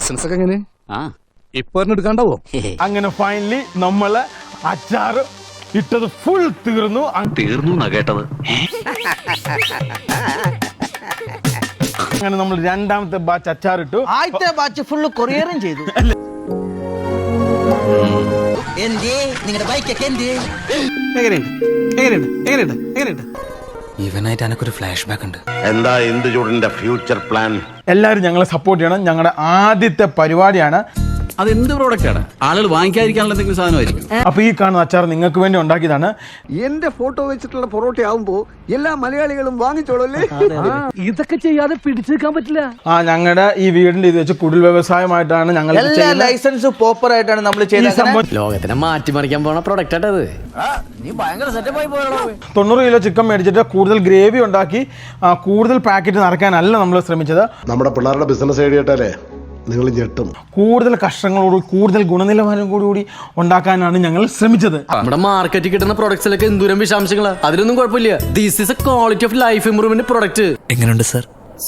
Business ഒക്കെ എങ്ങനെ ഇപ്പൊ എടുക്കാണ്ടാവോ? അങ്ങനെ ഫൈനലി നമ്മള് അച്ചാറ് ഇട്ടത് ഫുൾ തീർന്നു കേട്ടത്. അങ്ങനെ നമ്മൾ രണ്ടാമത്തെ ബാച്ച് അച്ചാറിട്ടു. ആദ്യത്തെ ബാച്ച് ഫുള്ള് കൊറിയറും ചെയ്തു. ഇവനായിട്ട് എനക്കൊരു ഫ്ലാഷ് ബാക്ക് ഉണ്ട്. എന്താ ഇന്ദുചൂടിന്റെ ഫ്യൂച്ചർ പ്ലാൻ? എല്ലാവരും ഞങ്ങളെ സപ്പോർട്ട് ചെയ്യണം. ഞങ്ങളുടെ ആദ്യത്തെ പരിപാടിയാണ്. അതെന്ത് പ്രോഡക്റ്റാണ്? ആളുകൾ വാങ്ങിക്കാതിരിക്കാനുള്ള എന്തെങ്കിലും സാധനമായിരിക്കും. അപ്പൊ ഈ കാണുന്ന അച്ചാർ നിങ്ങൾക്ക് വേണ്ടി ഉണ്ടാക്കിയതാണ്. എന്റെ ഫോട്ടോ വെച്ചിട്ടുള്ള പൊറോട്ട ആവുമ്പോ എല്ലാ മലയാളികളും വാങ്ങിച്ചോളല്ലേ. ഇതൊക്കെ ചെയ്യാതെ പിടിച്ചു നിൽക്കാൻ പറ്റില്ല. ഞങ്ങളുടെ ഈ വീടിന്റെ ഇത് വെച്ച് കുടിൽ വ്യവസായമായിട്ടാണ് ഞങ്ങൾ ലൈസൻസ് പ്രോപ്പർ ആയിട്ടാണ് നമ്മൾ ചെയ്യുന്നത്. ലോകത്തിനെ മാറ്റിമറിക്കാൻ പോണ പ്രൊഡക്റ്റ് ആട്ടത്. 90 കിലോ ചിക്കൻ മേടിച്ചിട്ട് കൂടുതൽ ഗ്രേവി ഉണ്ടാക്കി കൂടുതൽ പാക്കറ്റ് നിറയ്ക്കാനല്ല നമ്മൾ ശ്രമിച്ചത്. നമ്മുടെ പിള്ളേരുടെ ബിസിനസ് ഐഡിയട്ടല്ലേ നിങ്ങൾ ഞെട്ടും. കൂടുതൽ കഷ്ടങ്ങളോട് കൂടുതൽ ഗുണനിലവാരം കൂടി ഉണ്ടാക്കാനാണ് ഞങ്ങൾ ശ്രമിച്ചത്. നമ്മുടെ മാർക്കറ്റിൽ കിട്ടുന്ന പ്രൊഡക്ട്സിലൊക്കെ എന്തോരം വിഷാംശങ്ങളാ. അതിനൊന്നും കുഴപ്പമില്ല. This is A quality of life improvement product. എങ്ങനെയുണ്ട് സർ?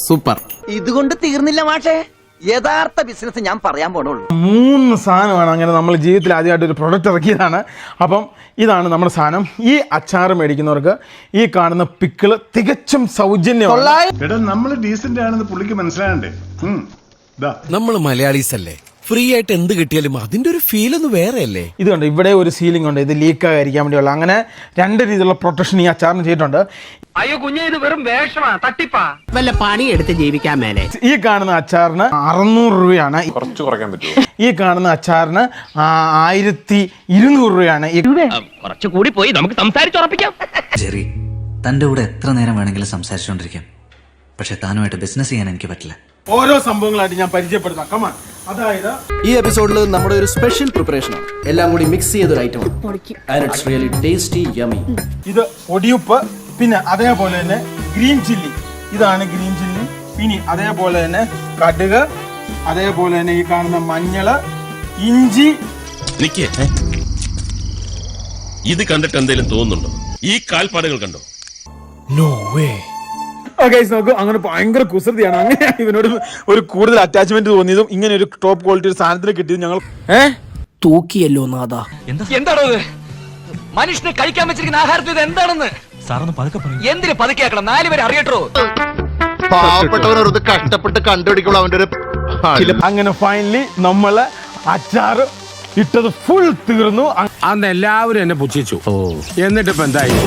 സൂപ്പർ. ഇതുകൊണ്ട് തീർന്നില്ല മാഷേ, യഥാർത്ഥ ബിസിനസ് ഞാൻ പറയാൻ പോണുള്ളൂ. 3 സാധനമാണ് അങ്ങനെ നമ്മൾ ജീവിതത്തിൽ ആദ്യമായിട്ട് ഒരു പ്രൊഡക്റ്റ് ഇറക്കിയതാണ്. അപ്പം ഇതാണ് നമ്മുടെ സാധനം. ഈ അച്ചാർ മേടിക്കുന്നവർക്ക് ഈ കാണുന്ന പിക്കിള് തികച്ചും സൗജന്യമാണ്. നമ്മൾ ഡീസന്റ് ആണെന്ന് പുള്ളിക്ക് മനസ്സിലാകണ്ടേ? നമ്മൾ മലയാളീസ് അല്ലേ, ഫ്രീ ആയിട്ട് എന്ത് കിട്ടിയാലും അതിന്റെ ഒരു ഫീൽ ഒന്ന് വേറെ അല്ലേ. ഇതുണ്ട്, ഇവിടെ ഒരു സീലിംഗ് ഉണ്ട്, ഇത് ലീക്ക് ആയിരിക്കാൻ വേണ്ടിയുള്ള. അങ്ങനെ 2 രീതിയിലുള്ള പ്രൊട്ടക്ഷൻ ഈ അച്ചാറിന് ചെയ്തിട്ടുണ്ട്. അയ്യോ കുഞ്ഞെ, ഇത് വെറും വേഷമാ, തട്ടിപ്പാ. വല്ല പണി എടുത്ത് ജീവിക്കാൻ മേലെ. ഈ കാണുന്ന അച്ചാറിന് 600 രൂപയാണ്. കുറച്ച് കുറയ്ക്കാൻ പറ്റുമോ? ഈ കാണുന്ന അച്ചാറിന് 1200 രൂപയാണ്. കുറച്ച് കൂടി പോയി, നമുക്ക് സംസാരിച്ചുറപ്പിക്കാം. ജെറി, തന്റെ കൂടെ എത്ര നേരം വേണമെങ്കിലും സംസാരിച്ചുകൊണ്ടിരിക്കാം, പക്ഷെ താനുമായിട്ട് ബിസിനസ് ചെയ്യാൻ എനിക്ക് പറ്റില്ല. ഓരോ സംഭവങ്ങളായിട്ട് ഞാൻ പരിചയപ്പെടുത്താം. കമാൻ. അതായത് ഈ എപ്പിസോഡിൽ നമ്മുടെ ഒരു സ്പെഷ്യൽ പ്രിപ്പറേഷൻ ആണ്. എല്ലാം കൂടി മിക്സ് ചെയ്തൊരു ഐറ്റം ആണ്. And it's really tasty yummy. ഇത് പൊടിയുപ്പ്, പിന്നെ അതേപോലെ തന്നെ ഗ്രീൻ ചില്ലി. ഇതാണ് ഗ്രീൻ ചില്ലി. പിന്നെ അതേപോലെ തന്നെ കടുക്, അതേപോലെ തന്നെ ഈ കാണുന്ന മഞ്ഞള്, ഇഞ്ചി. ഇത് കണ്ടിട്ട് എന്തെങ്കിലും തോന്നുന്നുണ്ടോ? ഈ കാൽപ്പാടുകൾ കണ്ടോ? No way. നോക്കൂ, അങ്ങനെ ഭയങ്കര കുസൃതിയാണ്. അങ്ങനെ ഇവനോട് ഒരു കൂടുതൽ അറ്റാച്ച്മെന്റ് തോന്നിയതും ഇങ്ങനെ ഒരു ടോപ്പ് ക്വാളിറ്റി ഒരു സാധനത്തിന് കിട്ടിയതും ഞങ്ങൾ തൂക്കിയല്ലോ നാദാ. എന്താണോ ഇത്? മനുഷ്യനെ കഴിക്കാൻ വെച്ചിരിക്കുന്ന ആഹാരത്തിൽ ഇത് എന്താണെന്ന് എന്തിനു പതുക്കിയാക്കണം? 4 പേര് അറിയട്ടോ. പാവപ്പെട്ടവനത് കഷ്ടപ്പെട്ട് കണ്ടുപിടിക്കുള്ളൂ അവന്റെ ഒരു. അങ്ങനെ ഫൈനലി നമ്മള് അച്ചാറ് ഇട്ടത് ഫുൾ തീർന്നു. അന്ന് എല്ലാവരും എന്നെ പുച്ഛിച്ചു. എന്നിട്ടിപ്പോ എന്തായി?